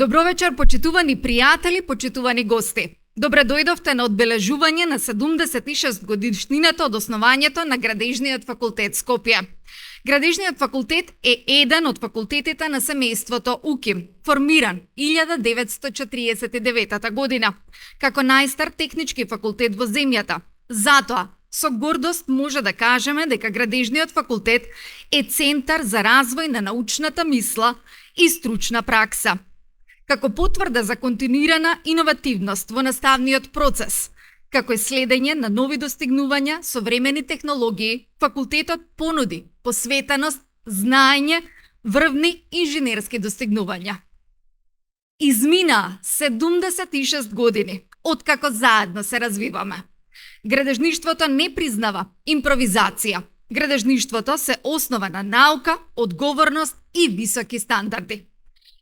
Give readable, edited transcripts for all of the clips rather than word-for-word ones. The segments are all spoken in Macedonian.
Добро вечер, почитувани пријатели, почитувани гости. Добре дојдовте на одбележување на 76 годишнината од основањето на Градежниот факултет Скопје. Градежниот факултет е еден од факултетите на семејството УКИМ, формиран 1949 година, како најстар технички факултет во земјата. Затоа, со гордост може да кажеме дека Градежниот факултет е центар за развој на научната мисла и стручна пракса. Како потврда за континуирана иновативност во наставниот процес, како и следење на нови достигнувања, современи технологии, факултетот понуди посветеност, знаење, врвни инженерски достигнувања. Измина 76 години откако заедно се развиваме. Градежништвото не признава импровизација. Градежништвото се основа на наука, одговорност и високи стандарди.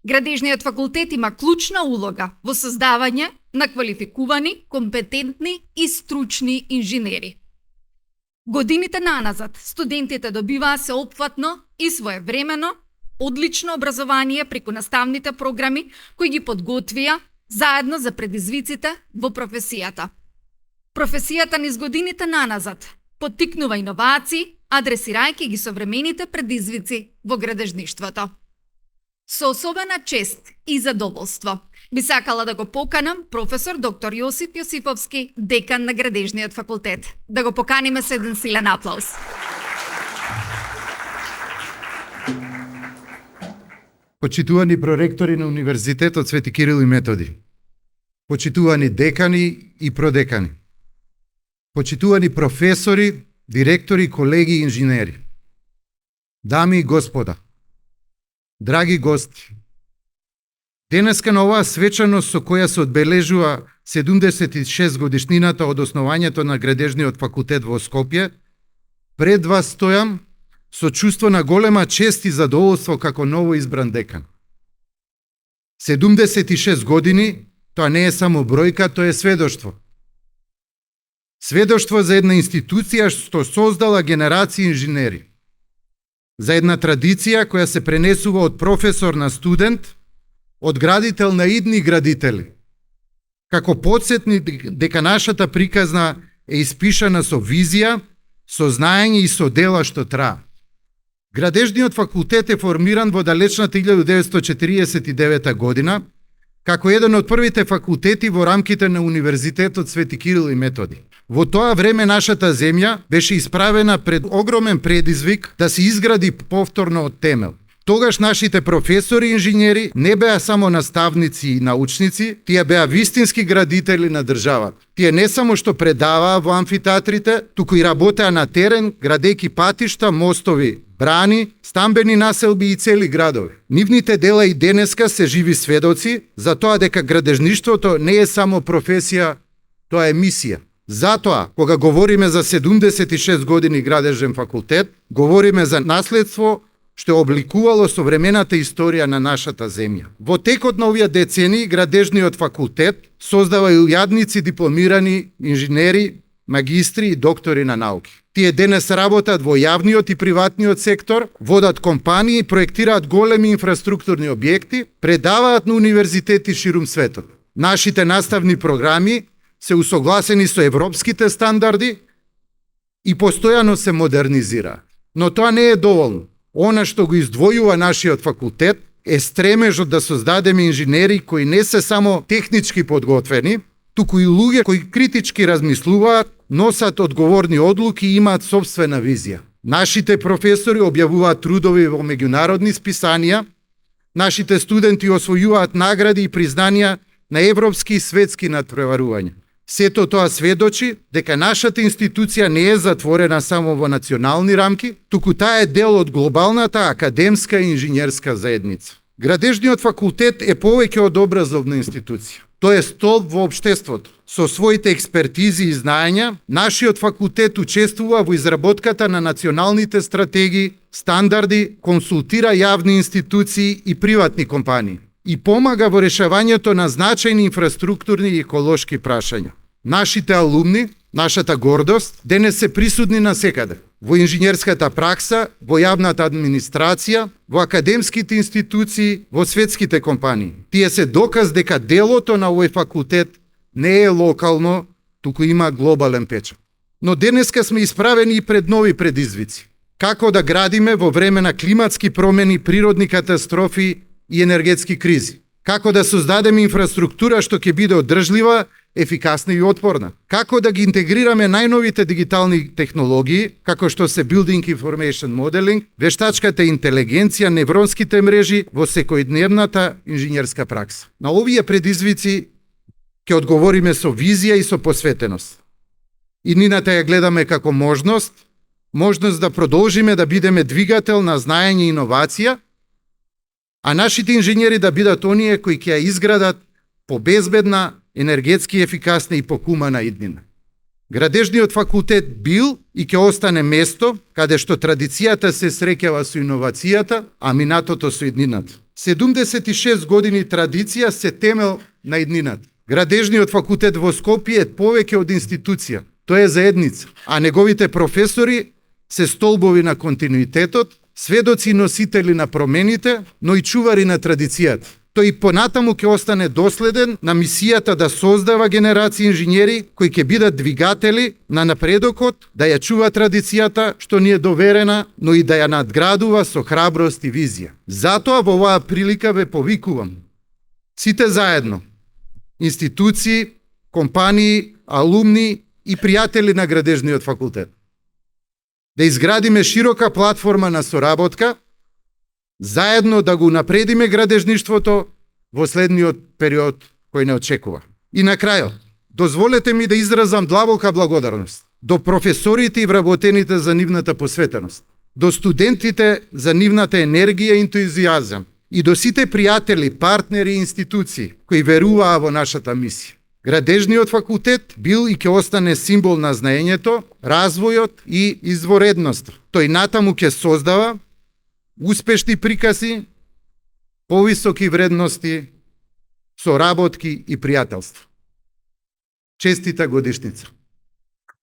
Градежниот факултет има клучна улога во создавање на квалификувани, компетентни и стручни инженери. Годините наназад, студентите добиваа сеопфатно и своевремено одлично образование преку наставните програми кои ги подготвија заедно за предизвиците во професијата. Професијата низ годините наназад поттикнува иновации, адресирајќи ги современите предизвици во градежништвото. Со особена чест и задоволство би сакала да го поканам професор доктор Јосип Јосиповски, декан на Градежниот факултет. Да го поканиме со еден силен аплауз. Почитувани проректори на Универзитетот Свети Кирил и Методи, почитувани декани и продекани, почитувани професори, директори, колеги и инженери, дами и господа, драги гости, денеска на оваа свечаност со која се одбележува 76 годишнината од основањето на Градежниот факултет во Скопје, пред вас стојам со чувство на голема чест и задоволство како ново избран декан. 76 години, тоа не е само бројка, тоа е сведоштво. Сведоштво за една институција што создала генерации инженери. За една традиција која се пренесува од професор на студент, од градител на идни градители. Како подсетни дека нашата приказна е испишана со визија, со знаење и со дела што траа. Градежниот факултет е формиран во далечната 1949 година, како еден од првите факултети во рамките на Универзитетот Свети Кирил и Методи. Во тоа време нашата земја беше исправена пред огромен предизвик да се изгради повторно од темел. Тогаш нашите професори и инженери не беа само наставници и научници, тие беа вистински градители на државата. Тие не само што предаваа во амфитеатрите, туку и работеа на терен, градејќи патишта, мостови, брани, стамбени населби и цели градови. Нивните дела и денеска се живи сведоци за тоа дека градежништвото не е само професија, тоа е мисија. Затоа, кога говориме за 76 години Градежен факултет, говориме за наследство што обликувало современата историја на нашата земја. Во текот на овие децении, Градежниот факултет создава илјадници дипломирани инженери, магистри и доктори на науки. Тие денес работат во јавниот и приватниот сектор, водат компании, проектираат големи инфраструктурни објекти, предаваат на универзитети ширум светот. Нашите наставни програми се усогласени со европските стандарди и постојано се модернизираат. Но тоа не е доволно. Она што го издвојува нашиот факултет е стремежот да создадеме инженери кои не се само технички подготвени, туку и луѓе кои критички размислуваат, носат одговорни одлуки и имаат собствена визија. Нашите професори објавуваат трудови во меѓународни списанија, нашите студенти освојуваат награди и признанија на европски и светски натпреварувања. Сето тоа сведочи дека нашата институција не е затворена само во национални рамки, туку таа е дел од глобалната академска и инженерска заедница. Градежниот факултет е повеќе од образовна институција. Тој е столб во општеството. Со своите експертизи и знаења, нашиот факултет учествува во изработката на националните стратегии, стандарди, консултира јавни институции и приватни компании и помага во решавањето на значајни инфраструктурни и еколошки прашања. Нашите алумни, нашата гордост, денес се присутни насекаде. Во инженерската пракса, во јавната администрација, во академските институции, во светските компании. Тие се доказ дека делото на овој факултет не е локално, туку има глобален печат. Но денеска сме исправени и пред нови предизвици. Како да градиме во време на климатски промени, природни катастрофи и енергетски кризи? Како да создадеме инфраструктура што ќе биде одржлива, ефикасна и отпорна? Како да ги интегрираме најновите дигитални технологии, како што се Building Information Modeling, вештачката интелигенција, невронските мрежи во секојдневната инженерска пракса? На овие предизвици ќе одговориме со визија и со посветеност. Иднината ја гледаме како можност да продолжиме да бидеме двигател на знаење и иновација, а нашите инженери да бидат оние кои ќе ја изградат побезбедна, енергетски ефикасна и покумана иднина. Градежниот факултет бил и ќе остане место каде што традицијата се среќава со иновацијата, а минатото со иднината. 76 години традиција се темел на иднината. Градежниот факултет во Скопје е повеќе од институција. Тој е заедница, а неговите професори се столбови на континуитетот, сведоци и носители на промените, но и чувари на традицијата. Тој и понатаму ќе остане доследен на мисијата да создава генерации инженери кои ќе бидат двигатели на напредокот, да ја чува традицијата што ни е доверена, но и да ја надградува со храброст и визија. Затоа во оваа прилика ве повикувам сите заедно, институции, компании, алумни и пријатели на Градежниот факултет, да изградиме широка платформа на соработка, заедно да го напредиме градежништвото во следниот период кој не очекува. И на крајот, дозволете ми да изразам длабока благодарност до професорите и вработените за нивната посветеност, до студентите за нивната енергија и ентузијазам и до сите пријатели, партнери и институции кои веруваа во нашата мисија. Градежниот факултет бил и ќе остане символ на знаењето, развојот и изворедноста. Тој натаму ќе создава успешни прикази, повисоки вредности, соработки и пријателство. Честита годишница!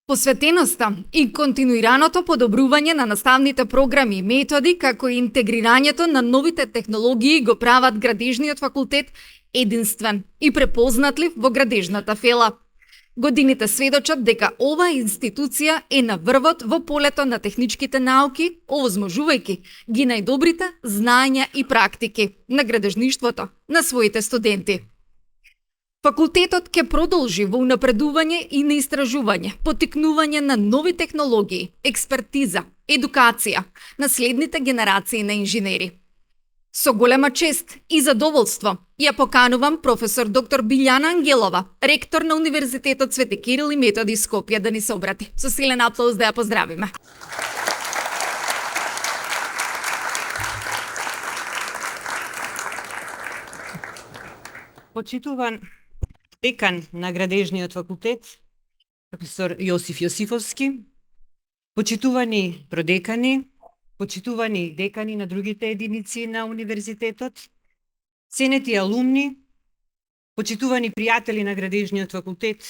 Посветеноста и континуираното подобрување на наставните програми и методи, како и интегрирањето на новите технологии го прават Градежниот факултет единствен и препознатлив во градежната фела. Годините сведочат дека оваа институција е на врвот во полето на техничките науки, овозможувајќи ги најдобрите знаења и практики на градежништвото на своите студенти. Факултетот ќе продолжи во унапредување и на истражување, поттикнување на нови технологии, експертиза, едукација на следните генерации на инженери. Со голема чест и задоволство ја поканувам професор доктор Билјана Ангелова, ректор на Универзитетот Свети Кирил и Методи Скопје, да ни се обрати. Со силен аплауз да ја поздравиме. Почитуван декан на Градежниот факултет, професор Јосиф Јосифовски, почитувани продекани, почитувани декани на другите единици на универзитетот, ценети алумни, почитувани пријатели на Градежниот факултет,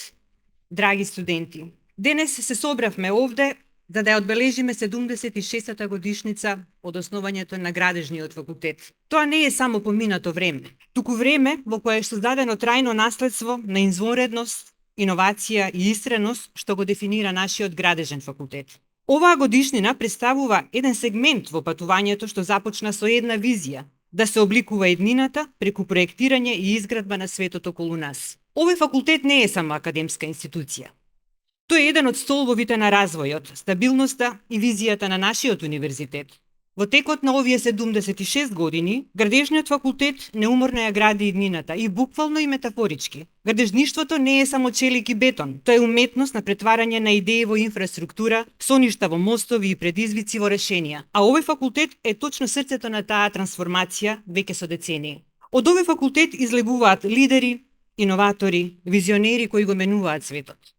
драги студенти. Денес се собравме овде за да ја одбележиме 76-та годишница од основањето на Градежниот факултет. Тоа не е само поминато време, туку време во кое е создадено трајно наследство на извонредност, иновација и истреност што го дефинира нашиот Градежен факултет. Оваа годишнина представува еден сегмент во патувањето што започна со една визија да се обликува еднината преку проектирање и изградба на светот околу нас. Овој факултет не е само академска институција. Тој е еден од столбовите на развојот, стабилноста и визијата на нашиот универзитет. Во текот на овие 76 години, градежниот факултет неуморно ја гради иднината и буквално и метафорички. Градежништвото не е само челик и бетон, тоа е уметност на претварање на идеи во инфраструктура, соништа во мостови и предизвици во решенија. А овој факултет е точно срцето на таа трансформација веќе со децении. Од овој факултет излегуваат лидери, иноватори, визионери кои го менуваат светот.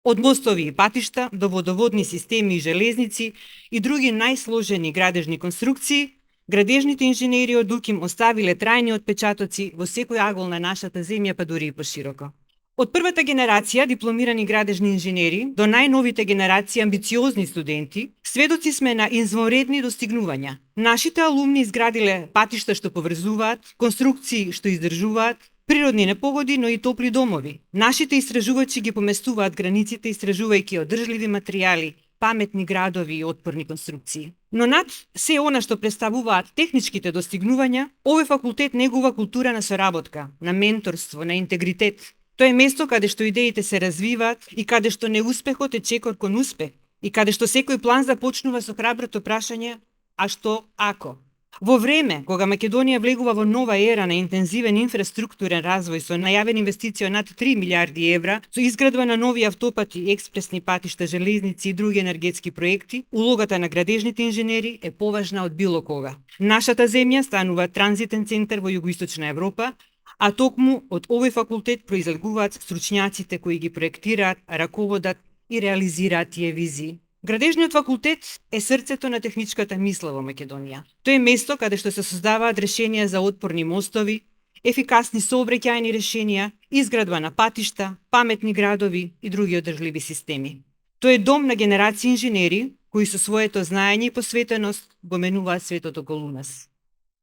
Од мостови и патишта до водоводни системи и железници и други најсложени градежни конструкции, градежните инженери од УКИМ оставиле трајни отпечатоци во секој агол на нашата земја, па дури и пошироко. Од првата генерација дипломирани градежни инженери до најновите генерации амбициозни студенти, сведоци сме на извонредни достигнувања. Нашите алумни изградиле патишта што поврзуваат, конструкции што издржуваат, природни непогоди, но и топли домови. Нашите истражувачи ги поместуваат границите, истражувајќи одржливи материјали, паметни градови и отпорни конструкции. Но над се она што представуваат техничките достигнувања, овој факултет негува култура на соработка, на менторство, на интегритет. Тоа е место каде што идеите се развиваат и каде што неуспехот е чекор кон успех и каде што секој план започнува со храброто прашање а што ако? Во време кога Македонија влегува во нова ера на интензивен инфраструктурен развој со најавена инвестиција над 3 милиарди евра, со изградба на нови автопати, експресни патишта, железници и други енергетски проекти, улогата на градежните инженери е поважна од било кога. Нашата земја станува транзитен центар во југоисточна Европа, а токму од овој факултет произлегуваат стручњаците кои ги проектираат, раководат и реализираат тие визии. Градежниот факултет е срцето на техничката мисла во Македонија. Тоа е место каде што се создаваат решенија за отпорни мостови, ефикасни сообраќајни решенија, изградба на патишта, паметни градови и други одржливи системи. Тоа е дом на генерации инженери кои со своето знаење и посветеност го менуваат светот околу нас.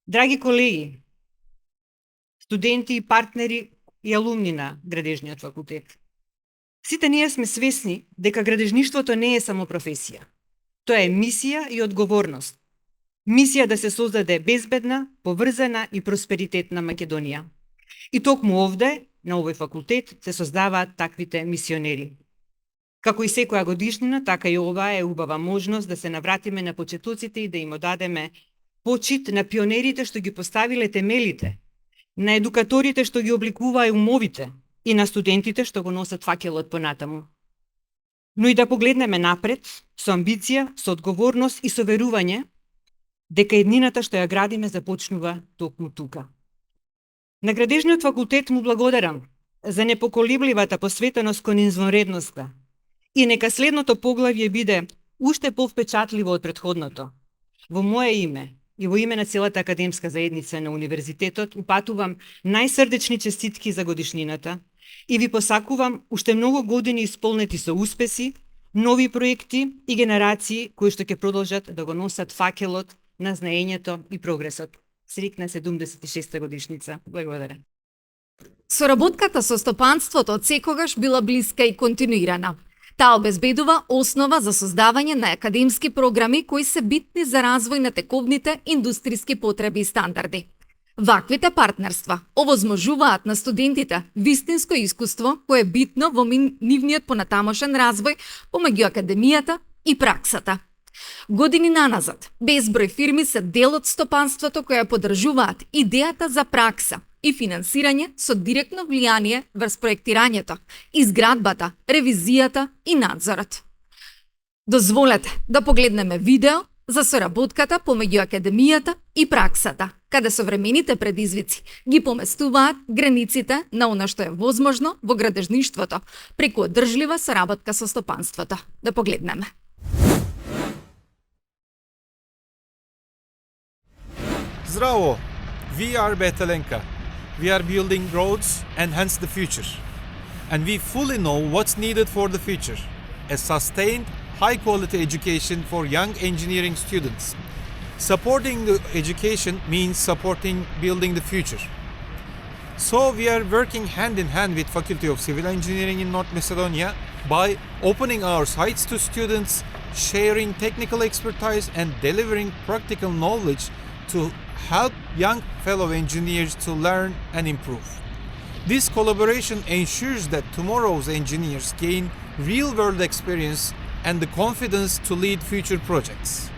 Драги колеги, студенти и партнери и алумни на Градежниот факултет, сите ние сме свесни дека градежништвото не е само професија. Тоа е мисија и одговорност. Мисија да се создаде безбедна, поврзана и просперитетна Македонија. И токму овде, на овој факултет, се создаваат таквите мисионери. Како и секоја годишнина, така и ова е убава можност да се навратиме на почетоците и да им одадеме почит на пионерите што ги поставиле темелите, на едукаторите што ги обликуваа умовите, и на студентите што го носат факелот понатаму. Но и да погледнеме напред, со амбиција, со одговорност и со верување, дека еднината што ја градиме започнува токму тука. На Градежниот факултет му благодарам за непоколебливата посветеност кон извонредноста и нека следното поглавје биде уште повпечатливо од претходното. Во моje име и во име на целата академска заедница на универзитетот упатувам најсрдечни честитки за годишнината и ви посакувам уште многу години исполнети со успеси, нови проекти и генерации кои што ќе продолжат да го носат факелот на знаењето и прогресот. Срекна 76-та годишница. Благодарам. Соработката со стопанството од секогаш била блиска и континуирана. Таа обезбедува основа за создавање на академски програми кои се битни за развој на тековните индустријски потреби и стандарди. Ваквите партнерства овозможуваат на студентите вистинско искуство кое е битно во нивниот понатамошен развој помеѓу академијата и праксата. Години наназад, безброј фирми се дел од стопанството која поддржуваат идејата за пракса и финансирање со директно влијание врз проектирањето, изградбата, ревизијата и надзорот. Дозволете да погледнеме видео за соработката помеѓу академијата и праксата, каде современите предизвици ги поместуваат границите на она што е возможно во градежништвото преку одржлива соработка со стопанството. Да погледнеме. Zdravo! We are Betelenka. We are building roads and hence the future. And we fully know what's needed for the future. A sustained, high-quality education for young engineering students. Supporting the education means supporting building the future. So we are working hand in hand with Faculty of Civil Engineering in North Macedonia by opening our sites to students, sharing technical expertise and delivering practical knowledge to help young fellow engineers to learn and improve. This collaboration ensures that tomorrow's engineers gain real-world experience, and the confidence to lead future projects.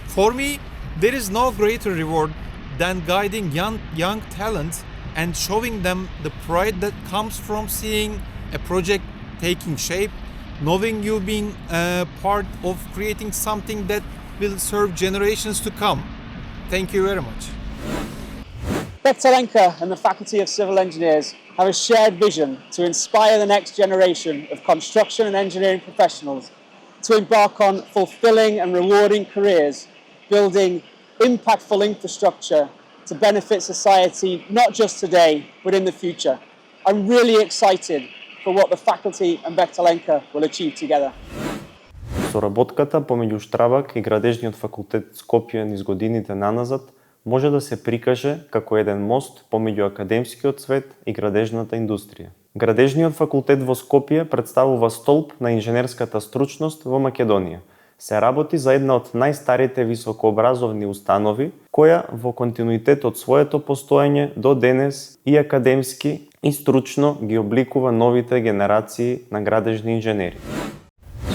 For me, there is no greater reward than guiding young talent and showing them the pride that comes from seeing a project taking shape, knowing you being part of creating something that will serve generations to come. Thank you very much. Bektelenka and the Faculty of Civil Engineers have a shared vision to inspire the next generation of construction and engineering professionals to embark on fulfilling and rewarding careers, building impactful infrastructure to benefit society not just today, but in the future. I'm really excited for what the faculty and Bektelenka will achieve together. Соработката помеѓу Штрабак и Градежниот факултет Скопје низ годините наназад може да се прикаже како еден мост помеѓу академскиот свет и градежната индустрија. Градежниот факултет во Скопје представува столб на инженерската стручност во Македонија. Се работи за една од најстарите високообразовни установи, која во континуитет од своето постоење до денес и академски и стручно ги обликува новите генерации на градежни инженери.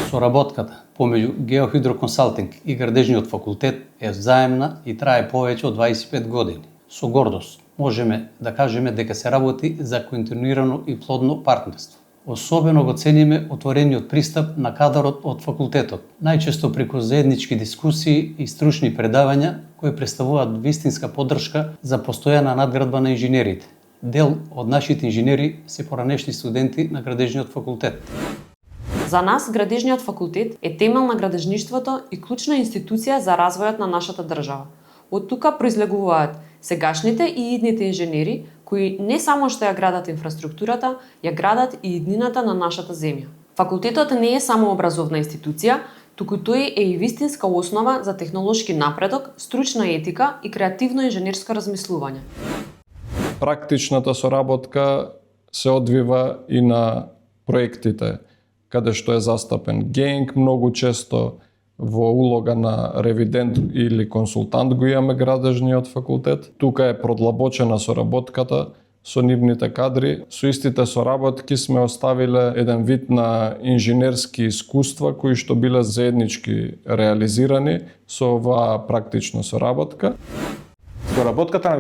Соработката помеѓу Геохидроконсалтинг и Градежниот факултет е взаемна и трае повеќе од 25 години. Со гордост можеме да кажеме дека се работи за континуирано и плодно партнерство. Особено го цениме отворениот пристап на кадарот од факултетот, најчесто преку заеднички дискусии и стручни предавања кои представуваат вистинска поддршка за постојана надградба на инженерите. Дел од нашите инженери се поранешни студенти на Градежниот факултет. За нас, Градежниот факултет е темел на градежништвото и клучна институција за развојот на нашата држава. Од тука произлегуваат сегашните и идните инженери, кои не само што ја градат инфраструктурата, ја градат и иднината на нашата земја. Факултетот не е само образовна институција, туку тој е и вистинска основа за технолошки напредок, стручна етика и креативно инженерско размислување. Практичната соработка се одвива и на проектите, каде што е застапен ГЕНК многу често во улога на ревидент или консултант го имаме Градежниот факултет. Тука е продлабочена соработката со нивните кадри. Со истите соработки сме оставиле еден вид на инженерски искуства кои што биле заеднички реализирани со оваа практична соработка. Соработката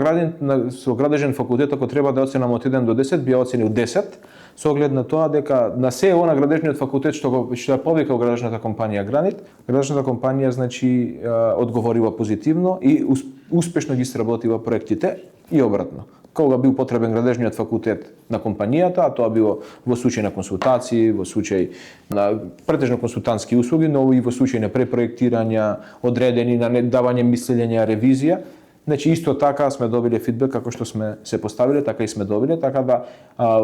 со Градежен факултет, ако треба да оценам од 1 до 10, би оценил 10, со оглед на тоа дека на СЕО на Градежниот факултет што ја повикал градежната компанија Гранит, градежната компанија значи одговорила позитивно и успешно ги сработила проектите и обратно. Кога бил потребен Градежниот факултет на компанијата, а тоа било во случај на консултации, во случај на претежно консултантски услуги, но и во случај на препроектирања, одредени на давање мислење, ревизија. Значи исто така сме добиле фидбек како што сме се поставиле, така и сме добиле, така да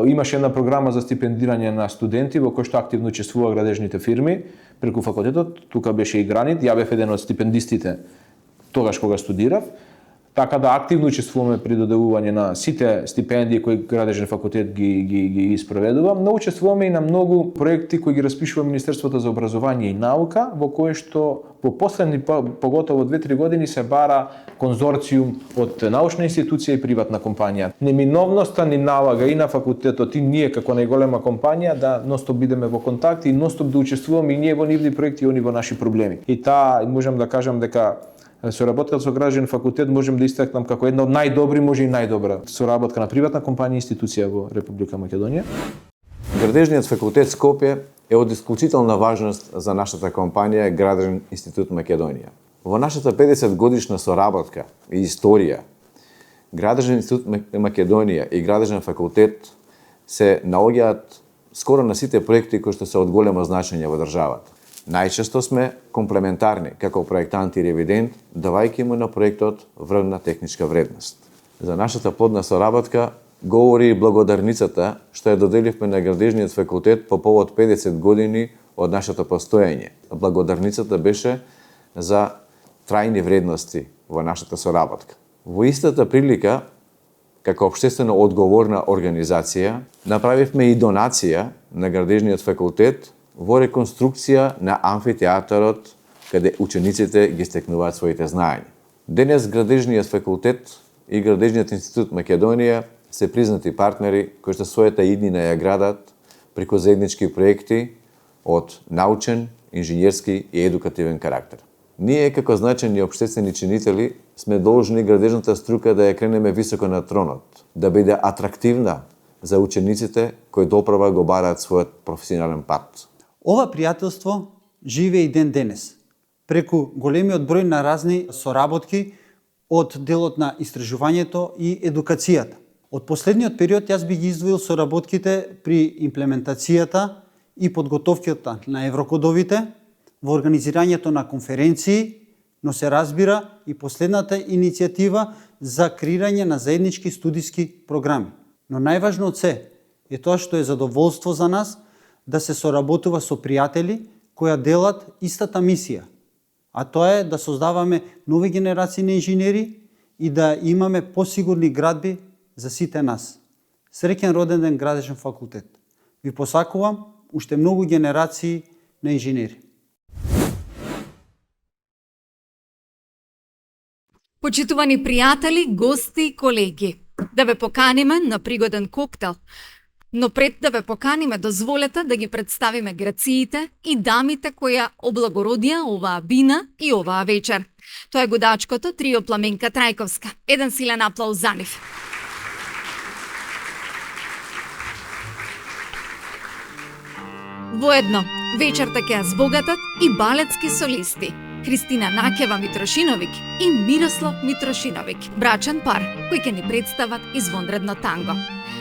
имаше една програма за стипендирање на студенти во кој што активно учествува градежните фирми преку факултетот. Тука беше и Гранит, ја бев еден од стипендистите тогаш кога студирав. Така да активно учествуваме при доделување на сите стипендии кои Градежен факултет ги испроведува, но учествуваме и на многу проекти кои ги распишува Министерството за образование и наука, во кои што во последни поготово 2-3 години се бара конзорциум од научна институција и приватна компанија. Неминовноста ни налага и на факултетот и ние како најголема компанија да ностоп бидеме во контакт и ностоп да учествуваме и ние во нивни проекти и они во наши проблеми. И таа можам да кажам дека соработката со Градежен факултет можем да истакнам како една од најдобри, може и најдобра соработка на приватна компанија и институција во Република Македонија. Градежниот факултет Скопје е од исклучителна важност за нашата компанија Градежен институт Македонија. Во нашата 50 годишна соработка и историја, Градежен институт Македонија и Градежен факултет се наоѓаат скоро на сите проекти кои што се од големо значење во државата. Најчесто сме комплементарни како проектант и ревидент, давајќи му на проектот врвна техничка вредност. За нашата плодна соработка говори и благодарницата што ја доделивме на Градежниот факултет по повод 50 години од нашето постоење. Благодарницата беше за трајни вредности во нашата соработка. Во истата прилика, како општествено одговорна организација, направивме и донација на Градежниот факултет во реконструкција на амфитеатарот каде учениците ги стекнуваат своите знаења. Денес Градежниот факултет и Градежниот институт Македонија се признати партнери кои што својата иднина ја градат преку заеднички проекти од научен, инженерски и едукативен карактер. Ние, како значајни општествени чинители, сме должни градежната струка да ја кренеме високо на тронот, да биде атрактивна за учениците кои доправа го бараат својот професионален пат. Ова пријателство живее и ден денес, преку големиот број на разни соработки од делот на истражувањето и едукацијата. Од последниот период јас би ги издвоил соработките при имплементацијата и подготовката на еврокодовите, во организирањето на конференции, но се разбира и последната иницијатива за креирање на заеднички студиски програми. Но најважно од се е тоа што е задоволство за нас да се соработува со пријатели која делат истата мисија, а тоа е да создаваме нови генерации на инженери и да имаме посигурни градби за сите нас. Среќен роден ден Градежен факултет. Ви посакувам уште многу генерации на инженери. Почитувани пријатели, гости и колеги, да ве поканиме на пригоден коктел. Но пред да ве поканиме, дозволете да ги представиме грациите и дамите која облагородија оваа бина и оваа вечер. Тоа е годачкото трио Пламенка Трајковска. Еден силен аплауз за нив. Воедно, вечерта ќе ја збогатат и балетски солисти. Христина Накева Митрошиновик и Мирослав Митрошиновик, брачен пар, кои ќе ни представат извонредно танго.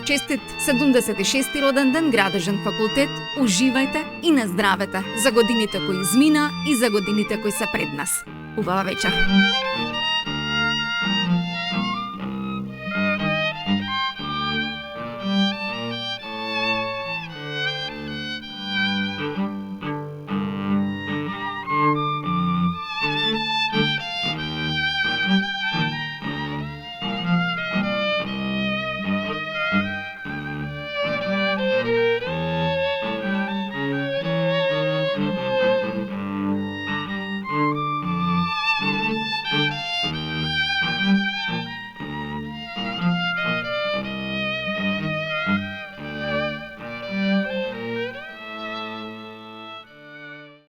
Честит 76-ти роден ден Градежен факултет, уживајте и на здравете за годините кои измина и за годините кои се пред нас. Убава вечер!